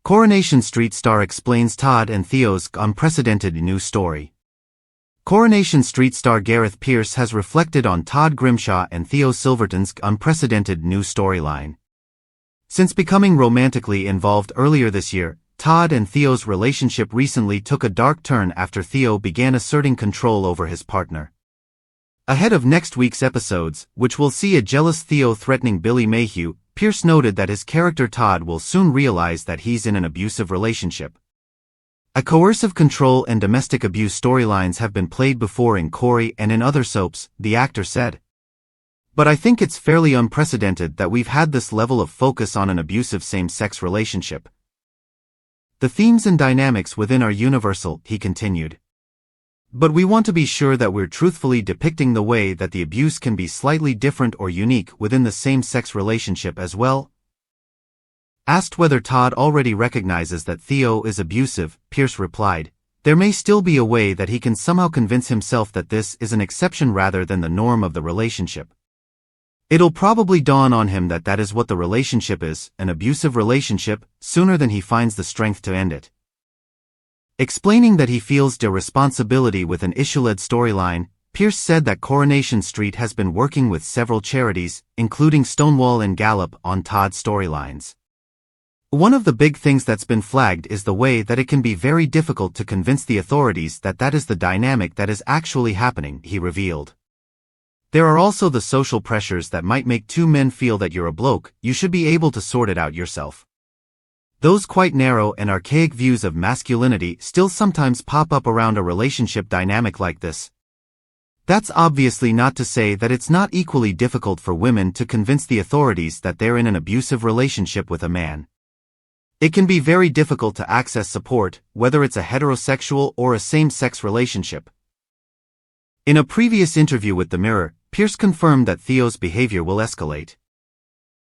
Coronation Street star explains Todd and Theo's unprecedented new story. Coronation Street star Gareth Pierce has reflected on Todd Grimshaw and Theo Silverton's unprecedented new storyline. Since becoming romantically involved earlier this year, Todd and Theo's relationship recently took a dark turn after Theo began asserting control over his partner. Ahead of next week's episodes, which will see a jealous Theo threatening Billy Mayhew, Pierce noted that his character Todd will soon realize that he's in an abusive relationship. A coercive control and domestic abuse storylines have been played before in Corey and in other soaps, the actor said. But I think it's fairly unprecedented that we've had this level of focus on an abusive same-sex relationship. The themes and dynamics within are universal, he continued. But we want to be sure that we're truthfully depicting the way that the abuse can be slightly different or unique within the same-sex relationship as well. Asked whether Todd already recognizes that Theo is abusive, Pierce replied, "There may still be a way that he can somehow convince himself that this is an exception rather than the norm of the relationship. It'll probably dawn on him that that is what the relationship is, an abusive relationship, sooner than he finds the strength to end it." Explaining that he feels the responsibility with an issue-led storyline, Pierce said that Coronation Street has been working with several charities, including Stonewall and Gallup, on Todd's storylines. One of the big things that's been flagged is the way that it can be very difficult to convince the authorities that that is the dynamic that is actually happening, he revealed. There are also the social pressures that might make two men feel that you're a bloke, you should be able to sort it out yourself. Those quite narrow and archaic views of masculinity still sometimes pop up around a relationship dynamic like this. That's obviously not to say that it's not equally difficult for women to convince the authorities that they're in an abusive relationship with a man. It can be very difficult to access support, whether it's a heterosexual or a same-sex relationship. In a previous interview with The Mirror, Pierce confirmed that Theo's behavior will escalate.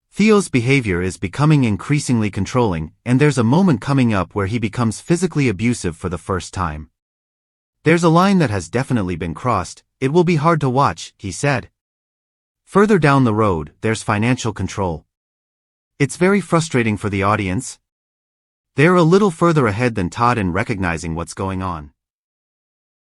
Theo's behavior is becoming increasingly controlling, and there's a moment coming up where he becomes physically abusive for the first time. There's a line that has definitely been crossed, it will be hard to watch, he said. Further down the road, there's financial control. It's very frustrating for the audience. They're a little further ahead than Todd in recognizing what's going on.